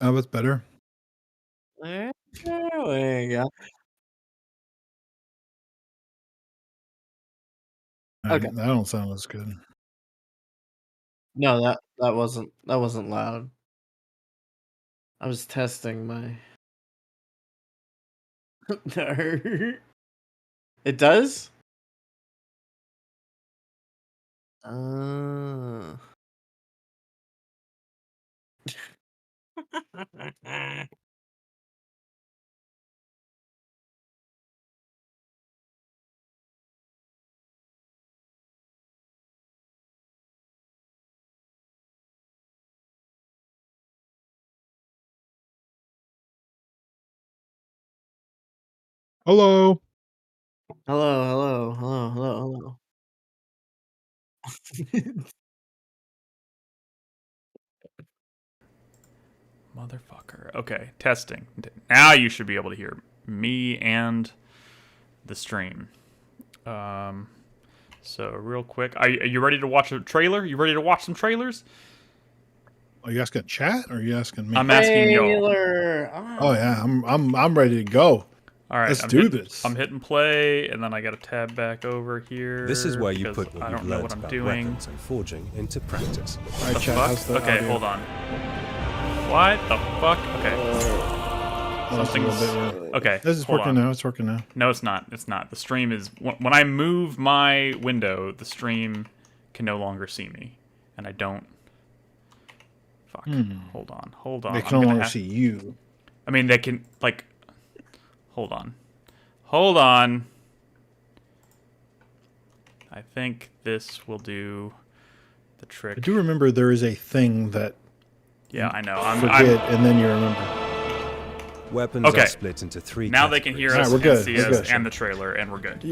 Oh, it's better? There you go. Okay. That don't sound as good. No, that wasn't loud. I was testing my It does? Uh. Hello. Hello, hello, hello, hello, hello. Motherfucker. Okay, testing. Now you should be able to hear me and the stream. So real quick, are you ready to watch a trailer? You ready to watch some trailers? Are you asking chat or are you asking me? I'm asking y'all. Trailer. Oh yeah, I'm ready to go. All right, Let's do this. I'm hitting play, and then I got to tab back over here. This is where you put what I you've don't know learned what I'm about doing. weapons and forging into practice. All right, The chat, fuck? how's the Okay, audio? hold on. What the fuck? Okay. Oh, that's a Something's little bit, yeah. okay. This is hold working on. now. It's working now. No, it's not. It's not. The stream is when I move my window, the stream can no longer see me, and I don't. Fuck. Hold on. Hold on. They can no longer see you. I mean, they can like. Hold on. Hold on. I think this will do the trick. I do remember there is a thing that Yeah, I know. forget and then you remember. Weapons Okay. are split into three Now they can hear Alright, us, we're good, and see we're us, good. and the trailer, and we're good.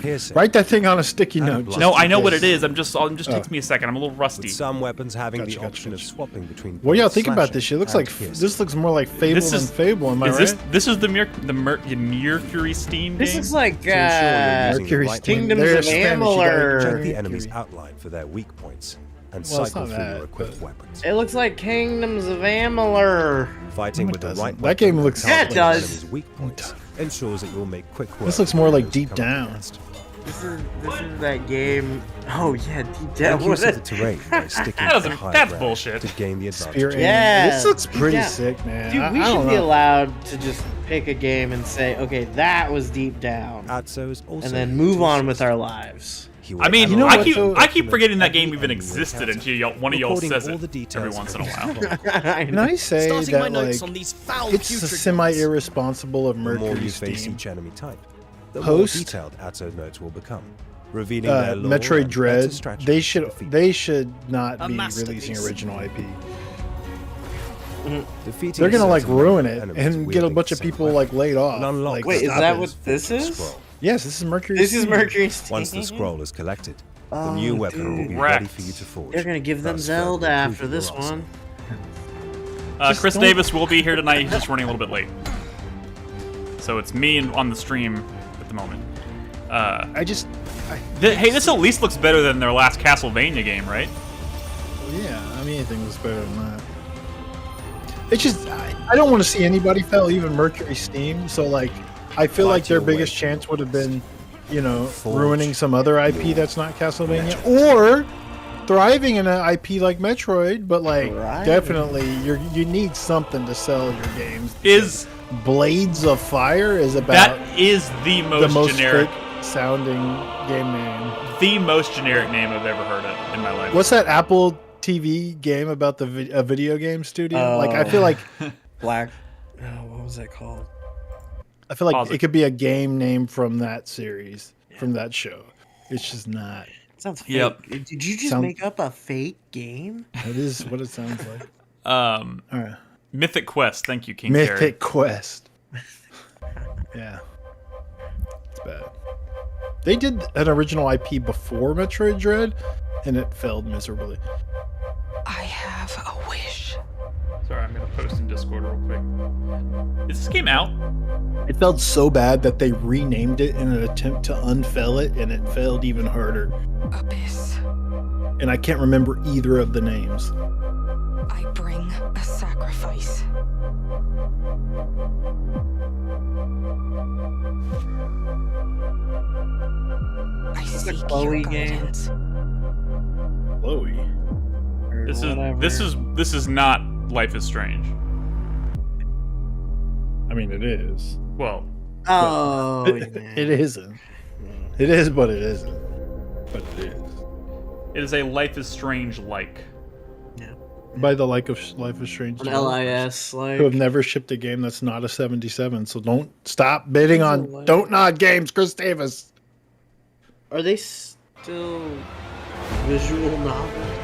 Piercing. Write that thing on a sticky note. just No, I in know what case. it is. I'm just takes me a second. I'm a little rusty. With some weapons having Gotcha, the gotcha, option of gotcha. swapping between. What do y'all point think about slashing this shit? It looks and like piercing. this looks more like Fable This than is- Fable. Am I Is right? this is the Mercury Steam This game? is like To ensure you're using the Mercury right Steam. Kingdoms They're of Spanish, you gotta Amalur. check the Mercury. enemy's outline for their weak points and Well, it's cycle not through that, your equipped but- weapons. It looks like Kingdoms of Amalur. Fighting No, it with the doesn't. right That weapon game and looks- Yeah, it targeting does. enemy's weak points ensures that you'll make quick work. This looks more like of Deep those coming Down. against. This is that game. Oh yeah, Deep Make Down. use of the terrain by sticking That to doesn't- the high that's ground bullshit. to gain the advantage. Spear aim. Yeah, This looks Deep pretty Down. sick, man. Dude, we I should don't be know. allowed to just pick a game and say, okay, that was Deep Down, Atso is also and then here move to on assist. with our lives. He will I mean, You know I what, keep though? I keep forgetting that Every game even enemy existed encounter, until one of y'all recording says all it the every details once in a of while. Can I say Starting that my notes like on these foul it's putrid ones. semi-irresponsible of The more Mercury you face Steam? each enemy type, the more Post- detailed Atso notes will become, revealing their lore Metroid and Dread. better strategies They to should defeat. not A be masterpiece. releasing original IP. Defeating They're gonna like certain ruin it enemies and get a wielding bunch of the same people weapon like laid off. will unlock Like, Wait, is the that weapons what this for the is? scroll. yes, this is Mercury. This is Steam. Mercury Steam. Once the scroll is collected, the Oh, new weapon will be dude. ready for you to forge. They're gonna give them thus further Zelda improving after this your arsenal. one. Chris don't- Davis will be here tonight. He's just running a little bit late, so it's me on the stream at the moment. I just, Hey, this at least looks better than their last Castlevania game, right? yeah, I mean, anything was better than that. It's just, I don't want to see anybody fail, even Mercury Steam. So like, I feel like their Fight your biggest way chance would have been, you know, Forge ruining some other IP that's not Castlevania, or thriving in an IP like Metroid. But like, Thriving. definitely, you need something to sell your games. Is Blades of Fire is about that is the the most, most generic, fake sounding game name. the most generic name I've ever heard of in my life. What's that Apple TV game about a video game studio? Like, I feel like Black. Oh, what was that called? Pause it. it could be a game name from that series, from that show. It's just not. It sounds fake. Yep. Did you just Sound- make up a fake game? It is what it sounds like. All right. Mythic Quest. Thank you, King Terry. Mythic Quest. Yeah, it's bad. They did an original IP before Metroid Dread, and it failed miserably. I have a wish. Sorry, I'm gonna post in Discord real quick. Is this game out? It felt so bad that they renamed it in an attempt to unfail it, and it failed even harder. Abyss. And I can't remember either of the names. I bring a sacrifice. Chloe your game? guidance. Chloe. Or whatever. This is not Life is Strange. I mean, it is. Well, Oh, It isn't. It is, but it isn't. But it is. it is a Life is Strange like. By the like of Life is Strange. An developers LIS, like. who have never shipped a game that's not a 77. So don't stop bidding It's a on like- Don't Nod Games, Chris Davis. Are they still visual novels?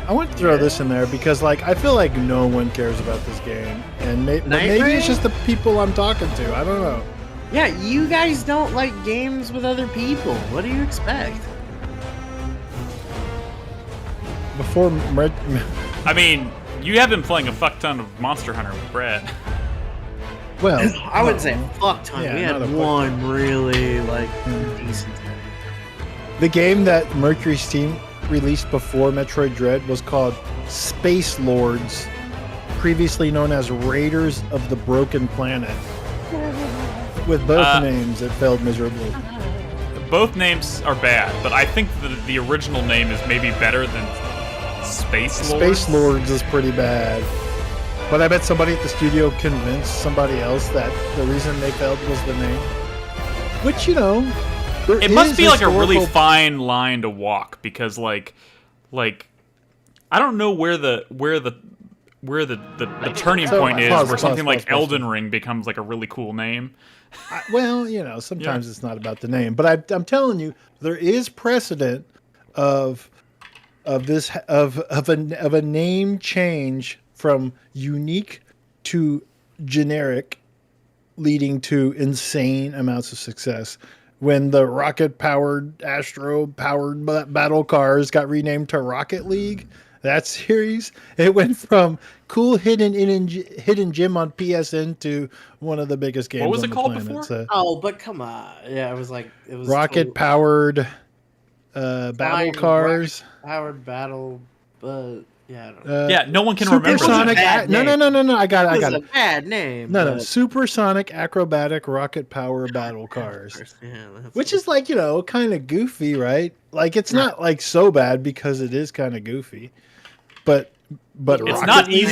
I want to throw this in there because, like, I feel like no one cares about this game, and but Night maybe Raid? it's just the people I'm talking to. I don't know. Yeah, you guys don't like games with other people. What do you expect? Before I mean, you have been playing a fuck ton of Monster Hunter with Brad. well, I wouldn't say fuck ton. Yeah, we not had a fuck one really like decent. the game that Mercury's team released before Metroid Dread was called Space Lords, previously known as Raiders of the Broken Planet. With both names, it failed miserably. Both names are bad, but I think the original name is maybe better than Space Lords. Space Lords is pretty bad. But I bet somebody at the studio convinced somebody else that the reason they failed was the name. Which, you know, there It must is be like a really historical- fine line to walk because like I don't know where the turning So, point is pause, where something pause, like pause, Elden pause. Ring becomes like a really cool name. Well, you know, sometimes it's not about the name, but I'm telling you, there is precedent of a name change from unique to generic, leading to insane amounts of success. When the rocket-powered, Astro-powered battle cars got renamed to Rocket League, that series, it went from cool hidden gem on PSN to one of the biggest games was on it the called planet. before? So, Oh, but come on. Yeah, it was rocket-powered battle cars. powered battle, but yeah, I don't know. Yeah, no one can remember Supersonic. that. bad No. I got It it. was a bad name. No. but- Supersonic acrobatic rocket power battle cars. Yeah, that's Which is like, you know, kind of goofy, right? Like it's not like so bad because it is kind of goofy. But It's Rocket not League,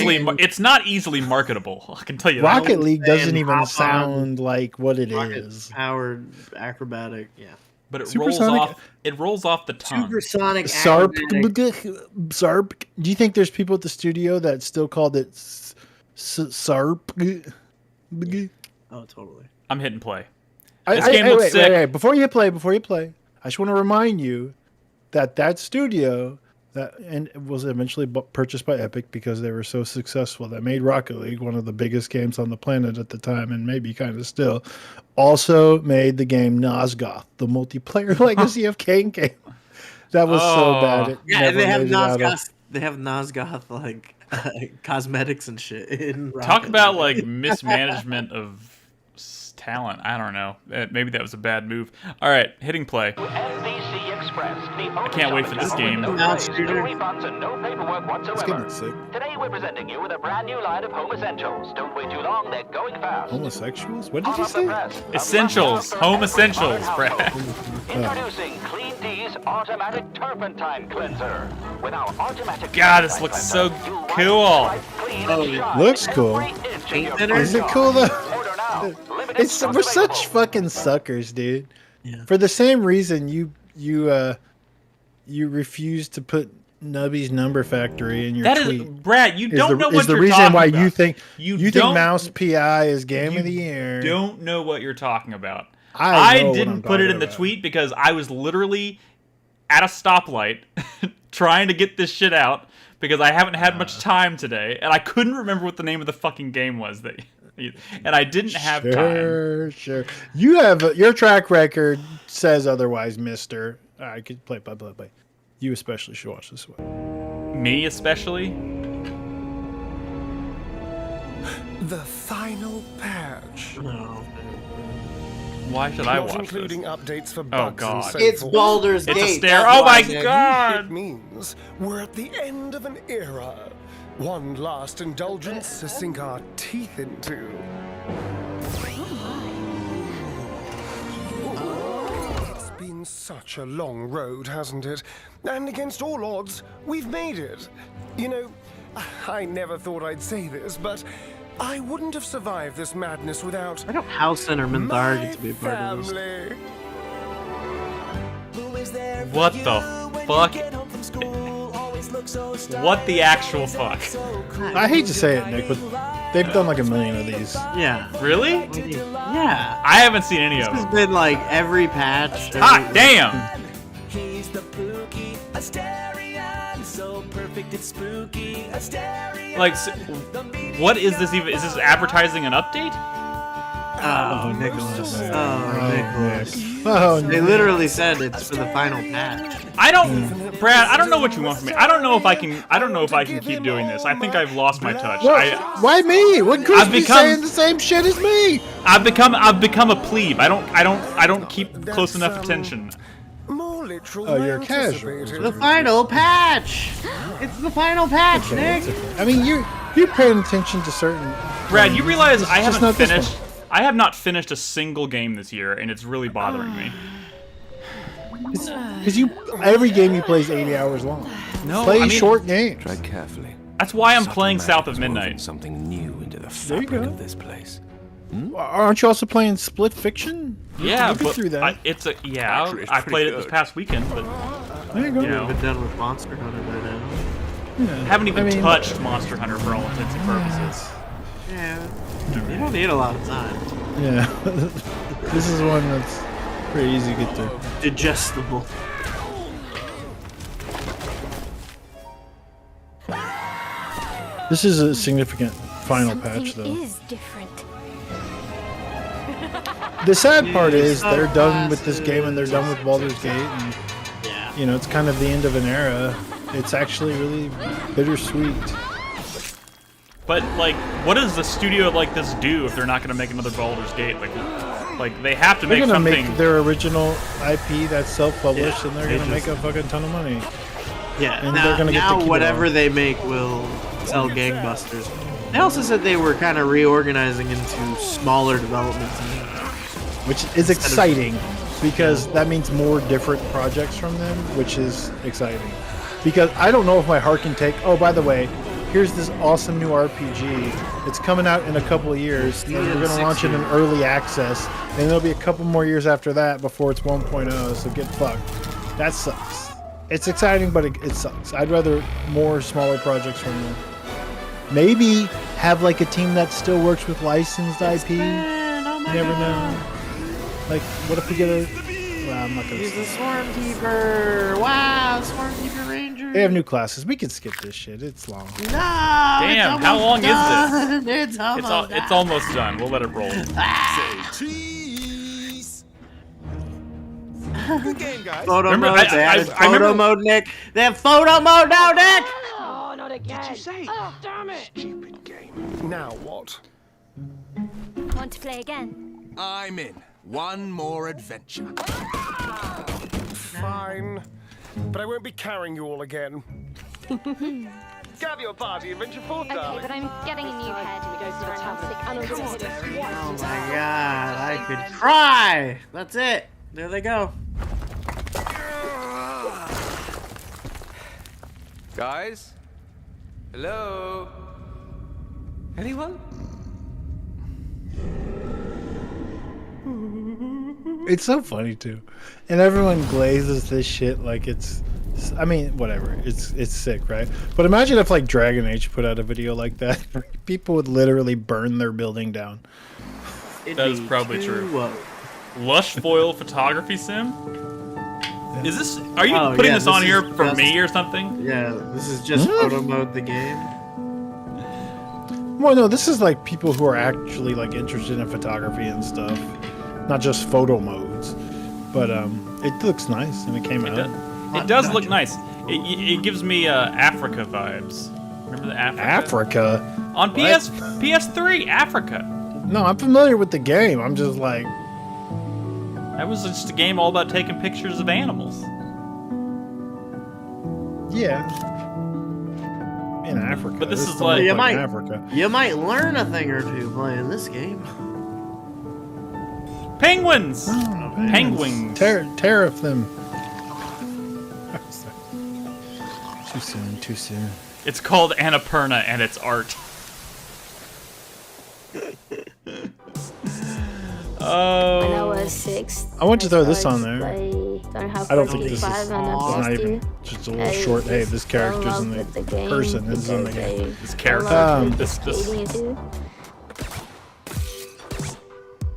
easily marketable. I can tell you Rocket that. League doesn't And even hop on sound like what it rocket is. powered acrobatic. Yeah. But it Supersonic- rolls off the tongue. Supersonic Sarp. acrobatic. Sarp. Do you think there's people at the studio that still called it Sarp? Oh, totally. I'm hitting play. This game looks sick. Wait. Before you play, I just want to remind you that studio and it was eventually purchased by Epic because they were so successful that made Rocket League one of the biggest games on the planet at the time, and maybe kind of still. Also made the game Nosgoth, the multiplayer legacy of Kane game. That was so bad. It Yeah, never and they have made it out of- Nosgoth. They have Nosgoth like cosmetics and shit. In Talk Rocket about League. like mismanagement of talent. I don't know. Maybe that was a bad move. All right, hitting play. I can't wait for this game. This game looks sick. Today we're presenting you with a brand new line of home essentials. Don't wait too long, they're going fast. Homosexuals? What did you say? Essentials, home essentials, Brad. Introducing Clean D's automatic turpentine cleanser. With our automatic God, this looks so cool. Looks cool. Paint thinner? Is it cool though? Order now. Limited It's stock we're such available. fucking suckers, dude. Yeah. For the same reason you refuse to put Nubby's Number Factory in your That is, tweet. Brad. You don't know what the you're reason talking why about. you think You think don't- Mouse PI is game of the year. Don't know what you're talking about. I know what didn't I'm put it talking in the about. tweet because I was literally at a stoplight trying to get this shit out because I haven't had much time today and I couldn't remember what the name of the fucking game was and I didn't have time. Sure. You have your track record says otherwise, Mister. I could play. You especially should watch this one. Me especially. The final patch. No. Why should I Not watch including this? updates for Oh, bugs God. and so It's forth. Baldur's It's Gate. a stare. that's Oh my why, Nick. god! It means we're at the end of an era. One last indulgence to sink our teeth into. It's been such a long road, hasn't it? And against all odds, we've made it. You know, I never thought I'd say this, but I wouldn't have survived this madness without I don't house center Minthar my get to be a part of this. family. What the fuck? What the actual fuck? I hate to say it, Nick, but they've done like a million of these. Yeah. Really? Yeah. I haven't seen any of This has them. been like every patch. Hot damn! He's the Pookie Asterion, so perfect it's spooky. Asterion. Like, what is this even? Is this advertising an update? Oh, Nicholas. Oh, Nicholas. Oh, They literally said it's for the final patch. I don't, Brad. I don't know what you want from me. I don't know if I can. I don't know if I can keep doing this. I think I've lost my touch. why me? What Krispy become- saying the same shit as me? I've become a plebe. I don't keep close enough attention. More literal Oh, than you're casual. anticipated. The final patch! It's the final patch, Nick! I mean, you're paying attention to certain. Brad, you realize I It's just haven't not this finished. I have not finished a single game this year, and it's really bothering me. Because every game you play is 80 hours long. No, Play I mean, short games. Tread carefully. That's why I'm Subtle playing South of magic is woven Midnight. Something new into the There you fabric go. of this place. Aren't you also playing Split Fiction? Yeah, Look but through that. I Actually, it's I pretty played it this good. past weekend, but There you go. you know, Been done with Monster Hunter by now. Yeah. haven't even I mean, touched Monster Hunter for all intents and purposes. Yeah. You don't need a lot of time. Yeah. This is one that's pretty easy to get through. Digestible. This is a significant final patch, though. Something is different. The sad part is Yeah, they're done with this sunglasses. game and they're done with Baldur's Gate, and Yeah. you know it's kind of the end of an era. It's actually really bittersweet. But like, what does a studio like this do if they're not going to make another Baldur's Gate? Like they have to They're make gonna something. make their original IP that's self-published, Yeah, and they're they gonna make just- a fucking ton of money. Yeah, And now, they're gonna get to now keep it whatever on. they make will sell gangbusters. They also said they were kind of reorganizing into smaller development teams. Which is exciting because that means more different projects from them, which is exciting. Because I don't know if my heart can take. Oh, by the way, here's this awesome new RPG. It's coming out in a couple of years. And we're gonna launch it in early access, and there'll be a couple more years after that before it's 1.0. So get fucked. That sucks. It's exciting, but it sucks. I'd rather more smaller projects from them. Maybe have like a team that still works with licensed IP. Man, oh my You never God. know. Like, what if we get a? Well, I'm not gonna. He's Say. a Swarmkeeper. Wow, Swarmkeeper Ranger. They have new classes. We can skip this shit. It's long. No, Damn, it's how long is this? almost done. It's almost It's almost done. We'll let it roll. Good game, guys. Photo Remember, mode. They I added remember- photo mode, Nick. They have photo mode now, Nick. Oh, not again. you say? Oh, damn it. Stupid game. Now what? Want to play again? I'm in. One more adventure. Fine. But I won't be carrying you all again. Gather your party, adventure forth, Okay, darling. but I'm getting a new head. Oh my God, I could cry. That's it. There they go. Guys? Hello? Anyone? It's so funny too, and everyone glazes this shit like it's. I mean, whatever. It's sick, right? But imagine if like Dragon Age put out a video like that. People would literally burn their building down. That is probably true. Lush foil photography sim. Is this? Are you Oh, putting yeah, this on this here is for just- me or something? Yeah, this is just photo mode the game. Well, no, this is like people who are actually like interested in photography and stuff, not just photo modes. But it looks nice, and it came out. It does look nice. It gives me Africa vibes. Remember the Africa? Africa. On PS3, Africa. No, I'm familiar with the game. I'm just like, That was just a game all about taking pictures of animals. yeah, in Africa. But this This is don't like- look You might- Africa. You might learn a thing or two playing this game. Penguins! Oh, Penguins. Tariff them. Too soon, too soon. It's called Annapurna and it's art. When I Oh. was 6, I want to throw this started on to there. play I don't think this is Five on the not PS2. even just a little short. Hey, this character's in the person is in the game. This character. This- this-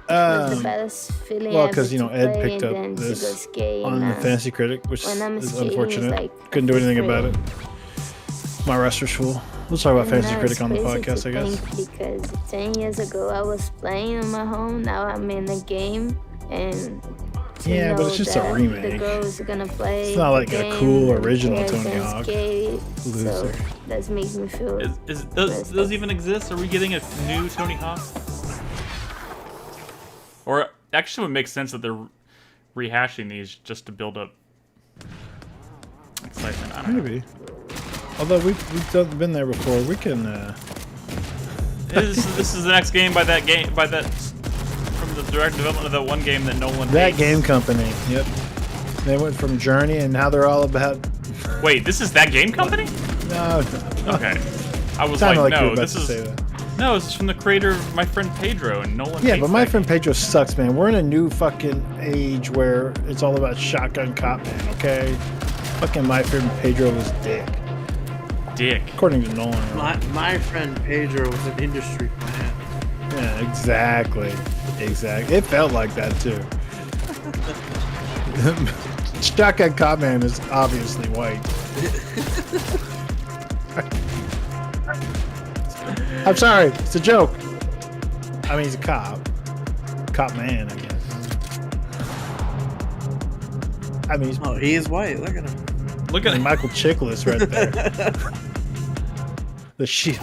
the best feeling Well, ever because you know to Ed play picked and up then to go this skate, on the man. Fantasy Critic, which When I'm is skating, it's unfortunate. like Couldn't do anything about free. it. My roster's full. We'll talk about And Fantasy now Critic it's on the crazy podcast, to I guess. think Because 10 years ago I was playing on my home, now I'm in the game, and to Yeah, but know it's just a that remake. The girls are gonna play. It's not like the a game, cool and original they're Tony gonna Hawk. skate, Loser. So that makes me feel. Does even exist? Are we getting a new Tony Hawk? Or actually, it would make sense that they're rehashing these just to build up excitement. I don't know. Maybe. Although we've been there before, we can. This is the next game by that from the direct development of that one game that no one. That hates. game company. Yep. They went from Journey, and now they're all about. Wait, this is that game company? No. Okay. I was Sounded like, you were no, about this to is say that. no, this is from the creator of My Friend Pedro, and no one. Yeah, hates but My that Friend Pedro sucks, man. We're in a new fucking age where it's all about shotgun cop, man. Okay. Fucking My Friend Pedro was dick, dick. according to Nolan. My friend Pedro was an industry plant. Yeah, exactly. It felt like that too. Shotgun Cop Man is obviously white. I'm sorry, it's a joke. I mean, he's a cop. Cop man, I guess. I mean, Oh, he is white. Look at him. Look at him. Michael Chiklis right there. The shit.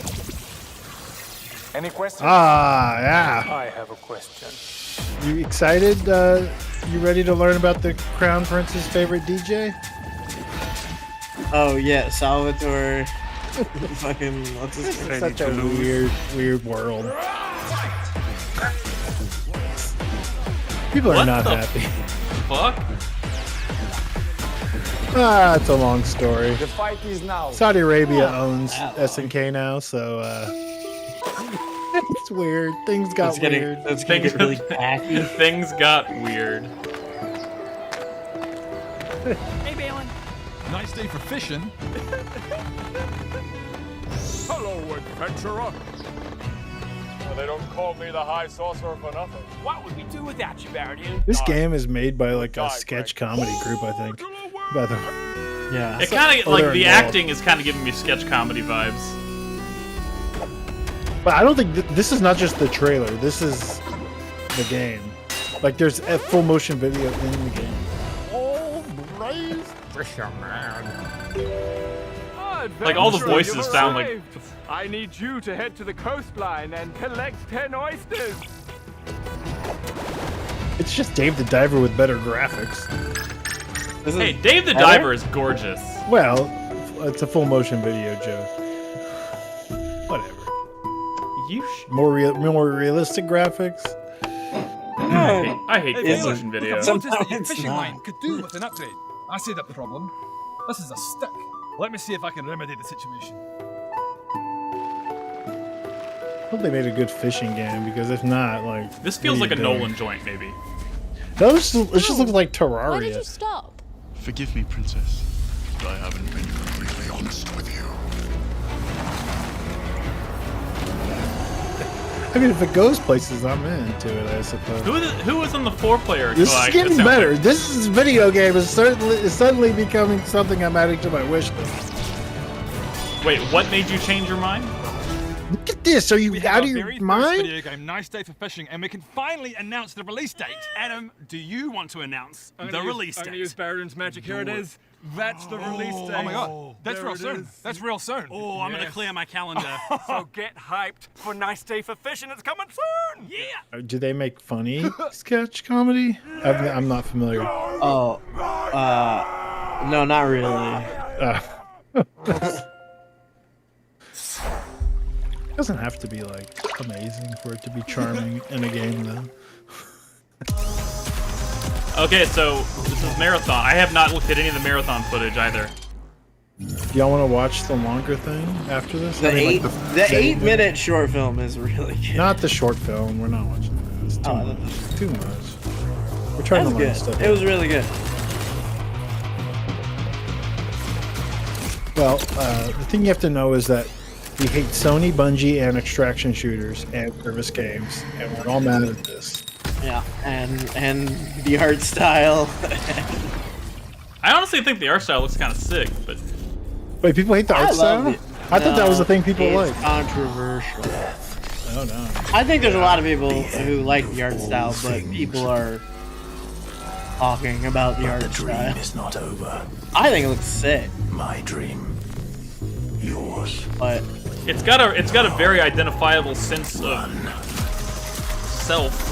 Any questions? Ah, yeah. I have a question. You excited? You ready to learn about the Crown Prince's favorite DJ? Oh yeah, Salvatore. Fucking what's his name? Such a weird world. People are What not the happy. Fuck. Ah, it's a long story. The fight is now. Saudi Arabia owns SNK now, so it's weird. Things got weird. It's gonna get really tacky. Things got weird. Hey, Balin. Nice day for fishing. Hello, adventurer. Well, they don't call me the High Sorcerer for nothing. What would we do without you, Baradune? This game is made by like a sketch comedy group, I think. By the Yeah. It kind of Oh, like they're the involved. acting is kind of giving me sketch comedy vibes. But I don't think this is not just the trailer. This is the game. Like there's a full motion video in the game. Oh, brave fisherman. Like, all the voices sound like- I need you to head to the coastline and collect 10 oysters. It's just Dave the Diver with better graphics. Hey, Dave the Diver is gorgeous. Well, it's a full motion video, Joe. Whatever. More realistic graphics. I hate Hey, full motion video. I've noticed that your it's fishing not. line could do with an upgrade. I see the problem. This is a stick. Let me see if I can remedy the situation. I hope they made a good fishing game because if not, like This feels what like are a you doing? Nolan joint, maybe. No, it just looks like Terraria. stop? Forgive me, Princess, but I haven't been completely honest with you. I mean, if it goes places, I'm into it. I suppose. Who was on the 4-player? This collab? is getting It sounds better. like- This is video game is suddenly becoming something I'm adding to my wish list. Wait, what made you change your mind? Look at this. Are you out of your mind? Video game, Nice Day for Fishing, and we can finally announce the release date. Adam, do you want to announce the release date? I'm gonna use Baradun's magic. Here it is. That's the release date. Oh my god, that's There real it soon. is. That's real soon. Oh, I'm gonna Yes. clear my calendar. So get hyped for Nice Day for Fishing. It's coming soon. Yeah. Do they make funny sketch comedy? I'm not familiar. Oh, no, not really. It doesn't have to be like amazing for it to be charming in a game, though. Okay, so this is Marathon. I have not looked at any of the Marathon footage either. Do y'all want to watch the longer thing after this? The I mean, the 8-minute short film is really good. Not the short film. We're not watching that. It's too much. Too much. We're trying to learn good. stuff. It was really good. Well, the thing you have to know is that we hate Sony, Bungie, and extraction shooters and service games, and we're all mad at this. Yeah, and the art style. I honestly think the art style looks kind of sick, but Wait, people hate the art style? it. I thought that was the thing people it's like. controversial. Oh no. I think there's a lot of people who like the art style, but people are talking about the art style. It's not over. I think it looks sick, My dream. Yours. but it's got a very identifiable sense of self.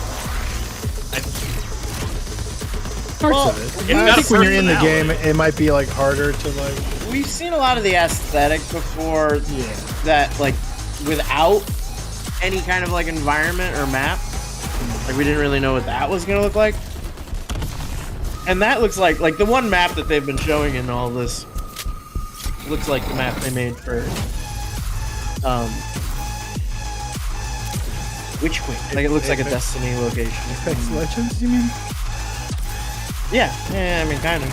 Parts Well, of it. it's I got think a when you're in the game, personality. it might be like harder to like. we've seen a lot of the aesthetic before that, like, without any kind of like environment or map. Like, we didn't really know what that was gonna look like. And that looks like the one map that they've been showing in all this looks like the map they made for Witch Queen. Like, it looks like a Destiny location. Apex Legends, you mean? Yeah, I mean, kind of.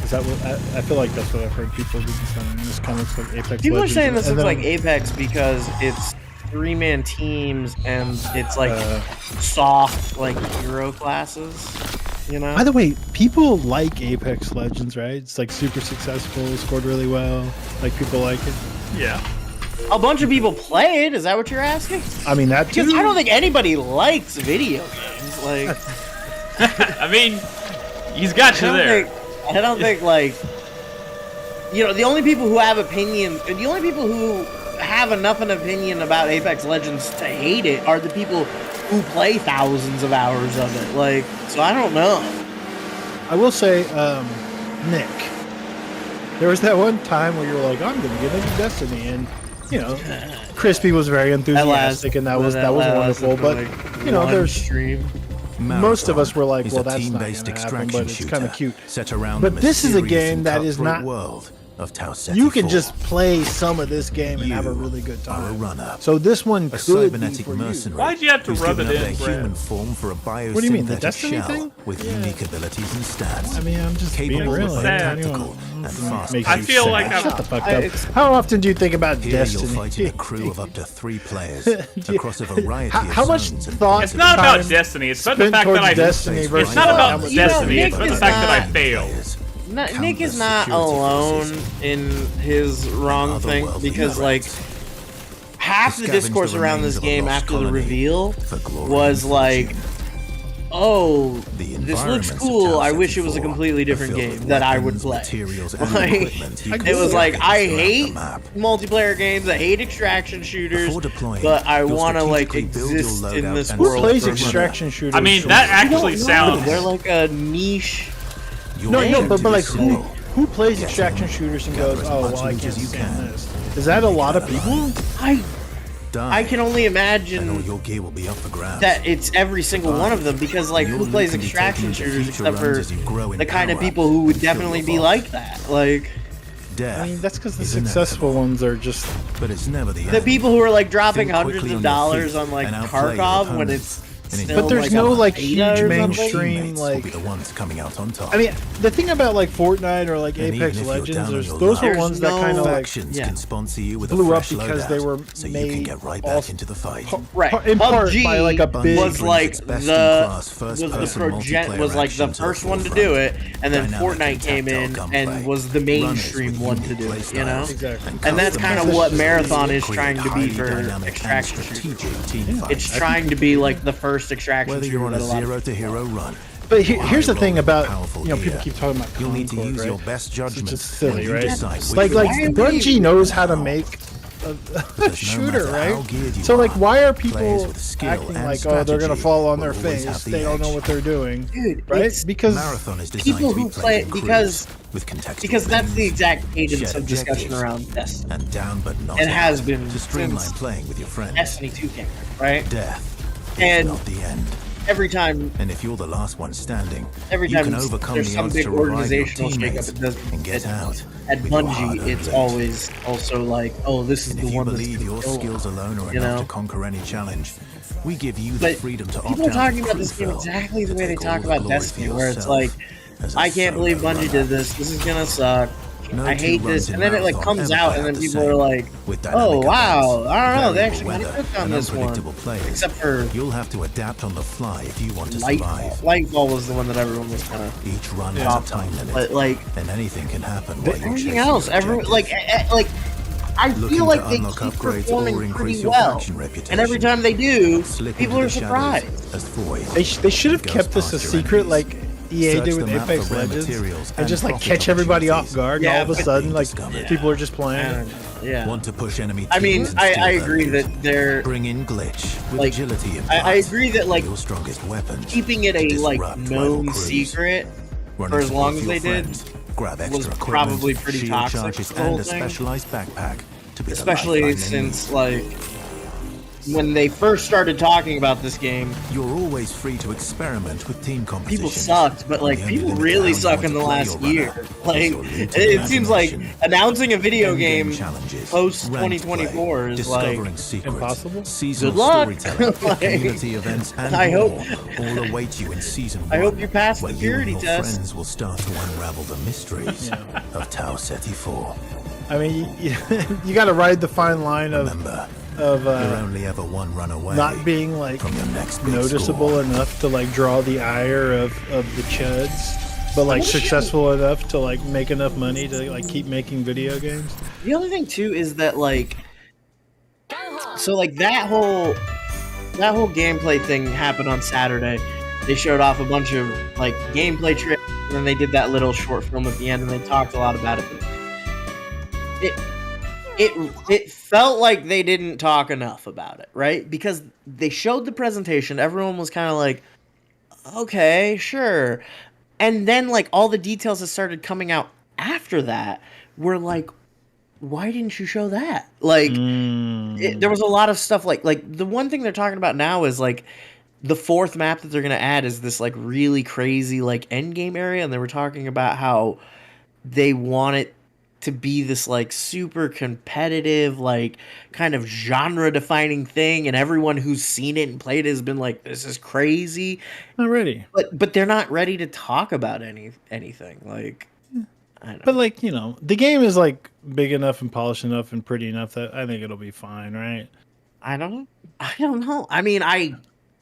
Is that what I feel like that's what I've heard people be saying. This kind of looks like Apex People are Legends. saying this And looks then- like Apex because it's 3-man teams and it's like soft, like, hero classes. You know? By the way, people like Apex Legends, right? It's like super successful, scored really well. Like people like it. Yeah. A bunch of people play it. Is that what you're asking? I mean that Because too. I don't think anybody likes video games. Like, I mean, he's got you there. I don't think like, you know, the only people who have opinion, the only people who have enough an opinion about Apex Legends to hate it are the people who play thousands of hours of it. Like, so I don't know. I will say, Nick, there was that one time where you were like, "I'm going to get into Destiny," and you know, Krispy was very enthusiastic, and that was wonderful. But you know, there's stream. most of us were like, is "Well, a that's not going team-based to happen," extraction but it's kind of shooter cute. set around But the this is a mysterious game and that is cutthroat not. world of Tau Ceti You can 4. just play some of this game and You have a really good are a time. runner. So this one A could be cybernetic for you. mercenary. Why'd you have to who's rub given it up in, their Brad? human form for a biosynthetic What do you mean, the Destiny shell thing? with unique abilities and stats. I mean, I'm just being capable real. of sad. tactical and fast. Makes I you feel sad. like I'm- Shut the fuck up. How often do you think about Here Destiny? you'll fight in a crew of up to 3 players across a variety of How much zones and thought? It's not about time Destiny. It's about the spent fact that towards I. Destiny versus It's not how about much Destiny. Nick It's about the is fact that I not- failed. Nick Countless is not security alone forces in his wrong thing otherworldly because, like, threats. half the Scavenge discourse the around remains this of a game lost after the colony reveal for glory was and like, fortune. oh, The this looks environments of cool. Tau I Ceti wish it was a 4 completely are different filled game with that I would weapons, play. materials, and Like, equipment you can it was like, scavenge I throughout hate the map. multiplayer games. I hate extraction shooters, Before deploying, but I you'll want to like strategically build your exist in loadout this and Who world. plays for a minute. extraction shooters? I mean, that actually sounds. They're like a niche. Your No, objective but like is who simple. plays Get extraction in, shooters and gather goes, as "Oh, much well, I loot can't as you stand can. this." Is that a lot of people? I can only And all imagine your gear will be up for grabs. that it's every single one of them because, like, Your who loot plays can be extraction taken into shooters future except for runs as you grow in the kind of power people who would and fill definitely your be vault. like that? Like, Death I mean, that's because the is successful inevitable, ones are just. but it's never the the end. people who are like dropping Think hundreds quickly of on your dollars feet on like and outplay your Kharkov when opponents. it's And still But there's like no a like beta huge or something. mainstream Teammates will like. be the ones coming out on top. I mean, the thing about like Fortnite or like And Apex even if you're Legends, down on there's, your those were luck, ones that There's kind of no- like Factions yeah. can sponsor you with a blew up fresh because they loadout, were so you made can get right all- back into the fight. Right, in part PUBG by like a big. was brings like its the best-in-class was the first-person project multiplayer was like the action to the first one to forefront. do it, and then Dynamic Fortnite and came in tactile and gunplay. was the Runners mainstream with one to unique do it. You know, playstyles. Exactly. and that's kind of what Marathon is Create trying to be highly for dynamic and extraction shooters. strategic team fights. It's trying to be like the first extraction Whether shooter you're on that a a lot of 0 to hero run. But here's the thing about Powerful people gear. keep talking about You'll need to Concord, use right? your best judgment. It's just silly, when you right? decide which Like one to Bungie knows how to make a no shooter, matter how right? geared you So like, are, why are players people with skill acting and like, oh, they're gonna strategy fall on will their always face? have the They don't know edge. what they're doing, Dude, right? it's Because Marathon is designed people to be who played play in crews because with contextual because that's the themes, exact cadence shared of discussion objectives, around Destiny. and down but not It out has been to streamline since playing with your friends. Destiny 2 came out, right? Death And not the end. every time, And if you're the last one standing, every you time can overcome there's the some odds big to revive your organizational teammates shakeup, it doesn't. and get out. At with your Bungie, hard-earned it's loot. always also like, oh, this is And the if you one that's believe gonna your kill skills them, alone are you enough know? to conquer any challenge, we give you the But freedom to opt people out are talking of about this game Crewfell exactly the to way they take all talk the about glory for Destiny, where it's yourself like, as a I can't believe solo Bungie runner. did this. This is gonna suck. No I two hate runs this, in and then it like Marathon comes ever out, play and out then the people same. are like, With "Oh dynamic wow, events, I don't know, they variable actually kind of weather, cooked on and this one." unpredictable players, Except for you'll have to adapt on the fly if you want to Lightfall. survive. Lightfall was the one that everyone was kind of. Each run Yeah. has a time limit, But, like, and anything can happen while you're Everything chasing else, your every objective. like I Looking feel like to they unlock keep upgrades performing or increase pretty your well, faction reputation. and every time they do, Slip people into are the shadows surprised. as the void They should have goes kept this a past your secret, enemies. like EA Search did the with map Apex for rare Legends, materials and just like profit catch everybody off opportunities. guard, Yeah, and all of a but- sudden, like discovered. people are just playing. Yeah. Want to push enemy I mean, teams and I steal their agree loot? that they're Bring in glitch with like, agility and I agree that like your strongest weapons keeping it a to like disrupt rival known crews. secret Running for as support long for as your they did friends. Grab extra was equipment, probably pretty shield toxic charges, for the whole and a thing. specialized backpack to be the Especially lifeline they since need. like when they first started talking about this game, You're always free to experiment with team compositions. people sucked, but like The only people limit to really how you suck want in to the play last your year. runner Like is your limited it seems like imagination. announcing a video Endgame game challenges, post ranked 2024 play, is like discovering secrets, impossible. seasonal Good luck. storytelling, Like, community events, and I hope- more all await you in season 1. I hope you pass where the you and purity your test. friends will start to unravel the mysteries of Tau Ceti 4. I mean, you got to ride the fine line of Remember, you're only ever one run away not being like from your next big noticeable score. enough to like draw the ire of the chuds, but like successful enough to like make enough money to like keep making video games. The other thing too is that like, so like that whole gameplay thing happened on Saturday. They showed off a bunch of like gameplay tricks, and then they did that little short film at the end, and they talked a lot about it. But it felt like they didn't talk enough about it, right? Because they showed the presentation, everyone was kind of like, okay, sure, and then like all the details that started coming out after that were like, why didn't you show that? Like, there was a lot of stuff like the one thing they're talking about now is like the fourth map that they're gonna add is this like really crazy like end game area, and they were talking about how they want it to be this like super competitive, like kind of genre defining thing, and everyone who's seen it and played it has been like, this is crazy. Not ready, but they're not ready to talk about anything. Like, I don't know. but like the game is like big enough and polished enough and pretty enough that I think it'll be fine, right? I don't know. I mean,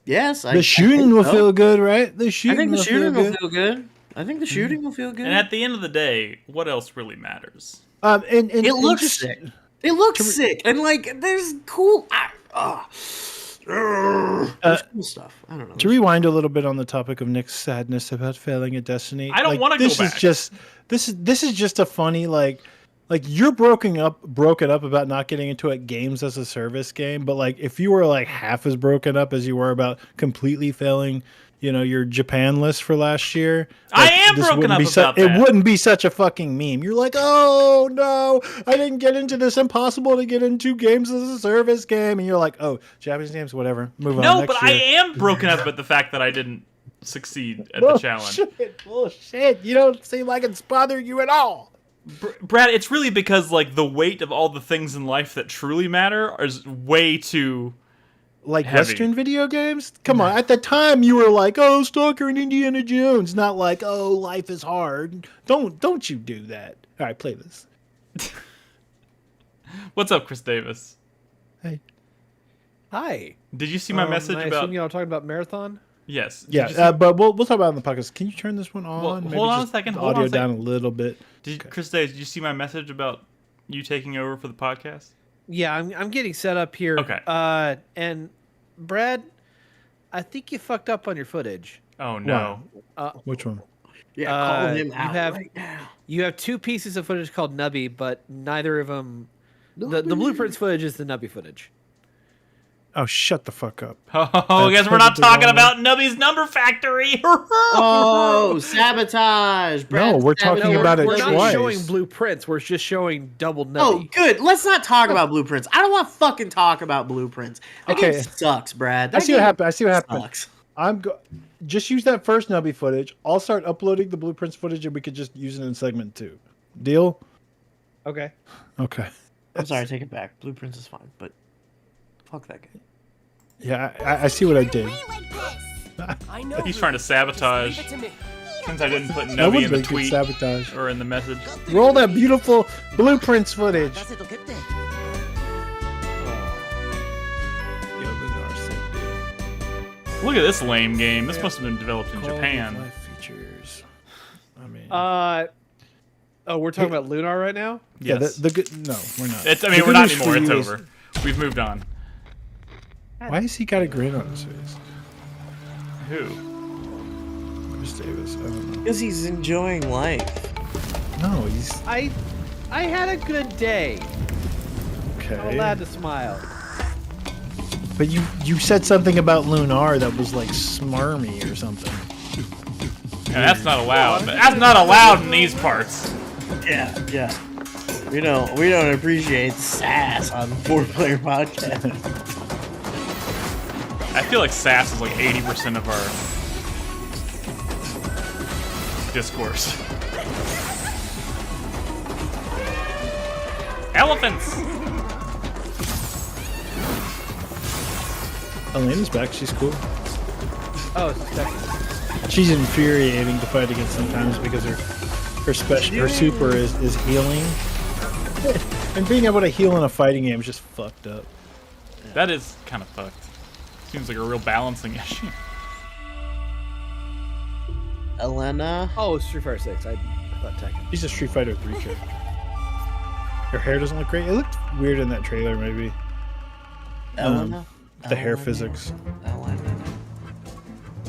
the shooting will feel good, right? The I shooting think the will shooting feel will good. feel good. I think the shooting will feel good. And at the end of the day, what else really matters? And it looks just, sick. It looks sick, and like there's cool. There's cool stuff. I don't know. To rewind a little bit on the topic of Nick's sadness about failing at Destiny, I don't wanna go This back. is just this is just a funny like you're broken up about not getting into a games as a service game, but like if you were like half as broken up as you were about completely failing, your Japan list for last year. I am this broken wouldn't up be about that. It wouldn't be such a fucking meme. You're like, oh no, I didn't get into this. Impossible to get into games as a service game, and you're like, oh, Japanese games, whatever. Move on. No, next but year. I am broken up at the fact that I didn't succeed at the challenge. Bullshit. You don't seem like it's bothering you at all. Brad, it's really because like the weight of all the things in life that truly matter is way too like heavy. Western video games? Come on. At the time you were like, oh, Stalker and Indiana Jones, not like, oh, life is hard. Don't you do that. All right, play this. What's up, Chris Davis? Hey. Hi. Did you see my message I about assume y'all talking about Marathon? Yes. Did you Yeah, see- but we'll talk about it on the podcast. Can you turn this one on? Well, Maybe hold on a just second, the hold on a audio down a second. little bit. Chris Davis, did you see my message about you taking over for the podcast? Yeah, I'm getting set up here. Okay. And Brad, I think you fucked up on your footage. Oh no. Which one? Yeah, call him out right now. You have two pieces of footage called Nubby, but neither of them. The Blueprints footage is the Nubby footage. Oh, shut the fuck up. Oh, guess we're not talking about Nubby's Number Factory. Oh, sabotage. No, we're talking about it We're not twice. showing blueprints. We're just showing double nubby. Oh, good. Let's not talk about blueprints. I don't want to fucking talk about blueprints. That Okay. game sucks, Brad. I That see what game happened. I see what happened. sucks. Just use that first nubby footage. I'll start uploading the blueprints footage, and we could just use it in segment 2. Deal? Okay. Okay. I'm sorry, take it back. Blueprints is fine, but fuck that game. Yeah, I see what I did. He's trying to sabotage. Since I didn't put That Nubby would in the be good tweet sabotage. or in the message. Roll that beautiful blueprints footage. Look at this lame game. This must have been developed in Japan. Features. I mean, oh, we're talking about Lunar right now? yeah, Yes. the good. No, we're not. It's, I The mean, we're good not news for anymore. It's you is- over. We've moved on. Why has he got a grin on his face? Who? Chris Davis. I don't know. Because he's enjoying life. No, he's I had a good day. I'm okay. allowed to smile. But you said something about Lunar that was like smarmy or something. And that's not allowed. That's not allowed in these parts. Yeah, yeah. We don't appreciate sass on 4-player podcast. I feel like sass is like 80% of our discourse. Elephants! Elena's back. She's cool. Oh, it's second. She's infuriating to fight against sometimes because her super is healing. And being able to heal in a fighting game is just fucked up. That is kind of fucked. Seems like a real balancing issue. Elena? Oh, Street Fighter 6. I thought Tekken. She's a Street Fighter 3 kid. Her hair doesn't look great. It looked weird in that trailer, maybe. Elena? The hair physics.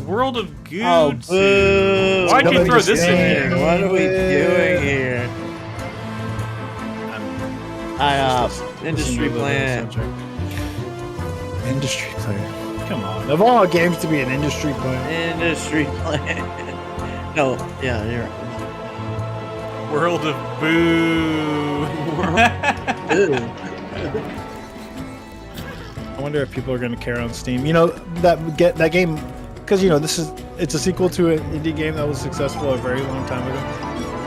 World of Goo. Oh, boo! Why'd you Nobody throw just this in saying. here? What are we doing here? Industry plan. Industry player. Come on. Of all games to be an industry player. Industry plan. No, yeah, you're right. World of Boo. I wonder if people are going to care on Steam. You know, that game, because, you know, it's a sequel to an indie game that was successful a very long time ago.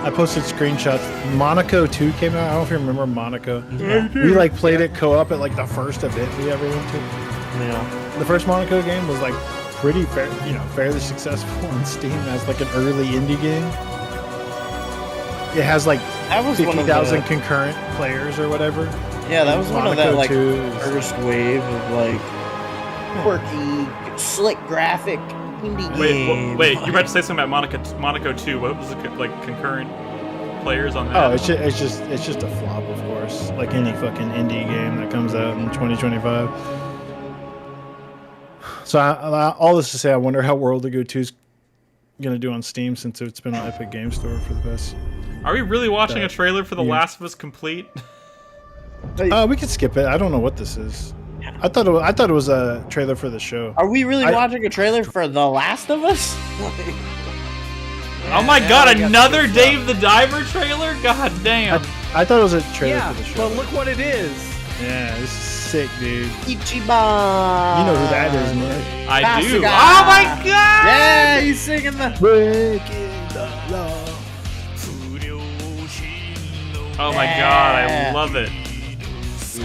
I posted screenshots. Monaco 2 came out. I don't know if you remember Monaco. Yeah. We like played it co-op at like the first event we ever went to. Yeah. The first Monaco game was like pretty fairly successful on Steam as like an early indie game. It has like That was one of 50,000 the- concurrent players or whatever. Yeah, that was one of that Monaco like 2 is- first wave of like quirky, slick graphic indie games. Wait, you're about to say something about Monaco 2. What was the like concurrent players on that? Oh, it's just a flop, of course. Like any fucking indie game that comes out in 2025. So all this to say, I wonder how World of Goo 2 is gonna do on Steam since it's been on Epic Game Store for the past. Are we really watching a trailer for The Last of Us Complete? We could skip it. I don't know what this is. I thought it was a trailer for the show. Are we really watching a trailer for The Last of Us? Oh my god, another Dave the Diver trailer? God damn. I thought it was a trailer Yeah, for the show. but look what it is. Yeah, this is sick, dude. Ichiban. You know who that is, Nick. I do. Kasuga. Oh my god! Yeah, he's singing the. Breaking the law. Oh my god, I love it.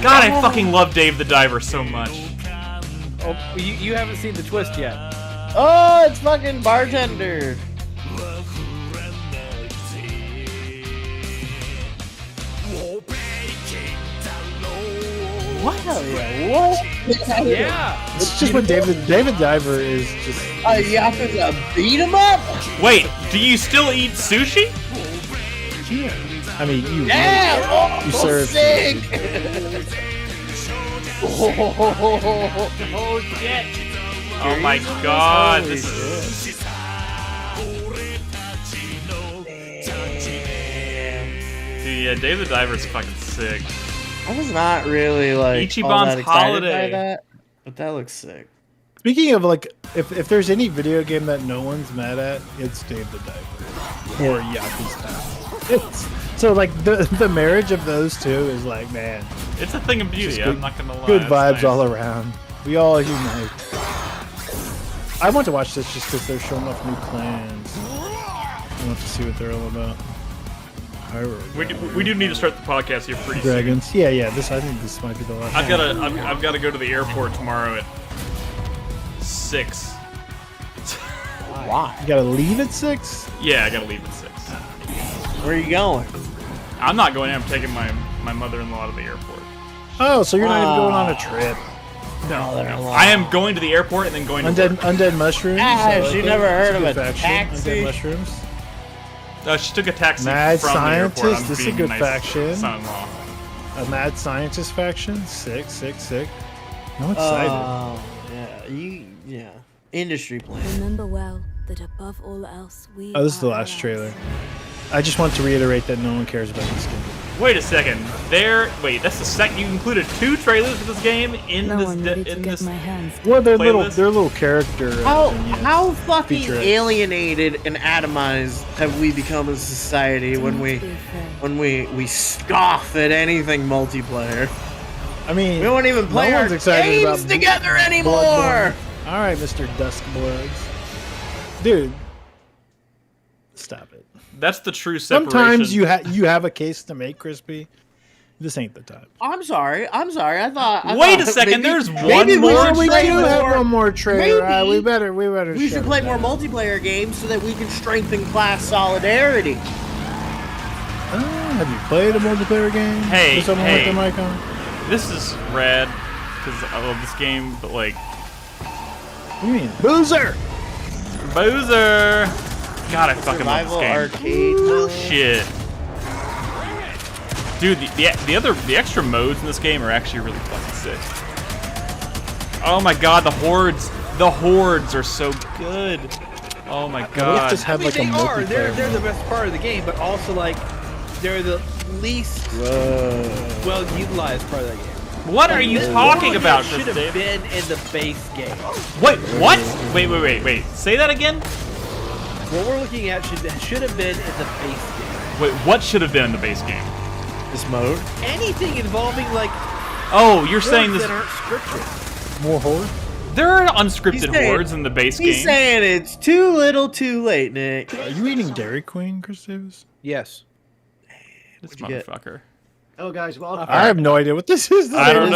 God, I fucking love Dave the Diver so much. Oh, you haven't seen the twist yet. Oh, it's fucking bartender. What? Hell yeah! What? Yeah. It's just what David Diver is just. A Yakuza beat him up? Wait, do you still eat sushi? I mean, you. Yeah! Oh, You serve. sick! Oh, shit! Oh my god, this is... Dude, yeah, Dave the Diver's fucking sick. I was not really like all Ichiban's that excited Holiday. by that. But that looks sick. Speaking of like, if there's any video game that no one's mad at, it's Dave the Diver or Yakuza. So like the marriage of those two is like, man, It's a thing of beauty. I'm not gonna lie. good It's vibes nice. all around. We all unite. I want to watch this just because they're showing off new clans. I want to see what they're all about. We do need to start the podcast here pretty soon. Dragons. Yeah. I think this might be the last. I've got to go to the airport tomorrow at 6. Why? You gotta leave at 6? Yeah, I gotta leave at 6. Where are you going? I'm not going. I'm taking my mother-in-law to the airport. Oh, so you're not even going on a trip? No. I am going to the airport and then going to work. Undead mushrooms. She never heard of a faction. taxi. Undead mushrooms. She took a taxi Mad from the airport. scientist. I'm This is a being good nice faction. Son-in-law. A mad scientist faction. Sick. I'm excited. Yeah. Industry plan. Remember well that above all else, we Oh, this is the are last allies. trailer. I just want to reiterate that no one cares about this game. Wait a second. Wait, that's the second. You included 2 trailers for this game in this. Well, they're playlist? little character. How fucking feature. alienated and atomized have we become as a society when we scoff at anything multiplayer? I mean, we don't even play no our one's excited games about together anymore. Bloodborne. All right, Mr. Duskbloods, dude, stop it. That's the true separation. Sometimes you have a case to make, Crispy. This ain't the time. I'm sorry. I thought. Wait a second. There's one more. We do trailer. have one more trailer. Maybe. We better. We should play more multiplayer games so that we can strengthen class solidarity. Have you played a multiplayer game? Hey, With someone with the mic on? This is rad because I love this game, but like. What do you mean, Boozer? God, I fucking Survival love this game. arcade. Shit. Dude, the extra modes in this game are actually really fucking sick. Oh my god, the hordes are so good. Oh my god. Just have like a multiplayer. They're the best part of the game, but also like they're the least well utilized part of the game. What are you talking about, Should Chris have Dave? been in the base game. Wait, what? Wait. Say that again? What we're looking at should have been in the base game. Wait, what should have been in the base game? This mode? Anything involving like Oh, you're saying this that aren't scripted. More horror? There are unscripted hordes in the base game. He's saying it's too little, too late, Nick. Are you eating Dairy Queen, Chris Davis? Yes. This What'd you get? motherfucker. Hello, guys. Welcome. I have no idea what this is. I don't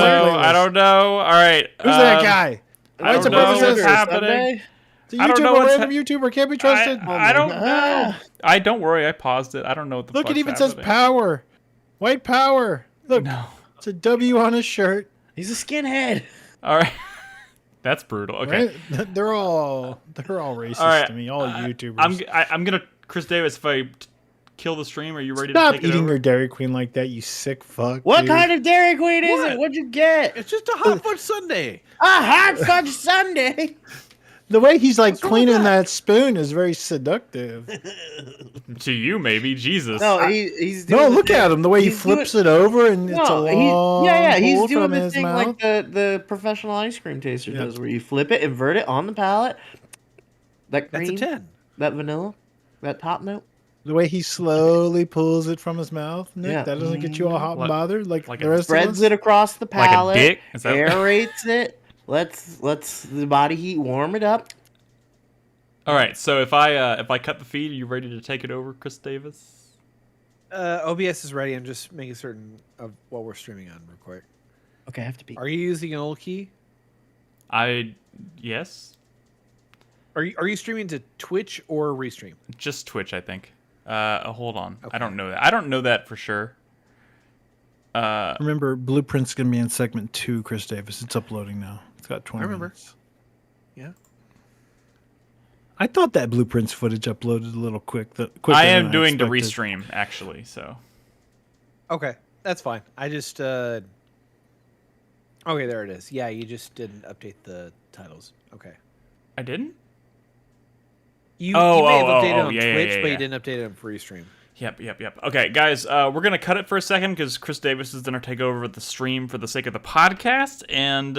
know. All right. Who's that guy? I don't What's know what's what's happening. It's a I don't YouTuber, know what's random YouTuber, can't be trusted. I don't know. I don't worry. I paused it. I don't know what the Look, fuck's it even says happening. power. White power. Look, it's a W on his shirt. He's a skinhead. All right. That's brutal. Okay. Right? They're all racist All right. to me. All YouTubers. I'm gonna Chris Davis. If I kill the stream, are you ready Stop to take it eating over? your Dairy Queen like that, you sick fuck. What dude. kind of Dairy Queen is it? What'd you get? It's just a hot fudge sundae. A hot fudge sundae. The way he's like cleaning that spoon is very seductive. To you, maybe. Jesus. No, he's doing No, the look thing- at him. The way he he's flips doing- it over and it's a No, long he's pull doing from the his thing mouth. like the professional ice cream taster does, where you flip it, invert it on the palate. That cream, That's a 10. that vanilla, that top note. The way he slowly pulls it from his mouth, Nick, Yeah. that doesn't get you all hot and bothered like the a- rest of Spreads us? it across the Like a palate. dick? Is that- Aerates it. Lets the body heat warm it up. All right. So if I cut the feed, are you ready to take it over, Chris Davis? OBS is ready. I'm just making certain of what we're streaming on real quick. Okay, I have to be. Are you using an old key? Yes. Are you streaming to Twitch or Restream? Just Twitch, I think. Hold on. I don't know that. I don't know that for sure. Remember, Blueprint's going to be in segment 2, Chris Davis. It's uploading now. It's got 20 minutes. Yeah. I thought that Blueprints footage uploaded a little quicker I than am doing the expected. restream actually. So. Okay, that's fine. I just okay, there it is. Yeah, you just didn't update the titles. Okay. I didn't. You may have updated on yeah, Twitch, yeah, but yeah. you didn't update it on Restream. Yep. Okay, guys, we're going to cut it for a second because Chris Davis is going to take over the stream for the sake of the podcast, and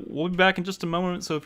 we'll be back in just a moment. So if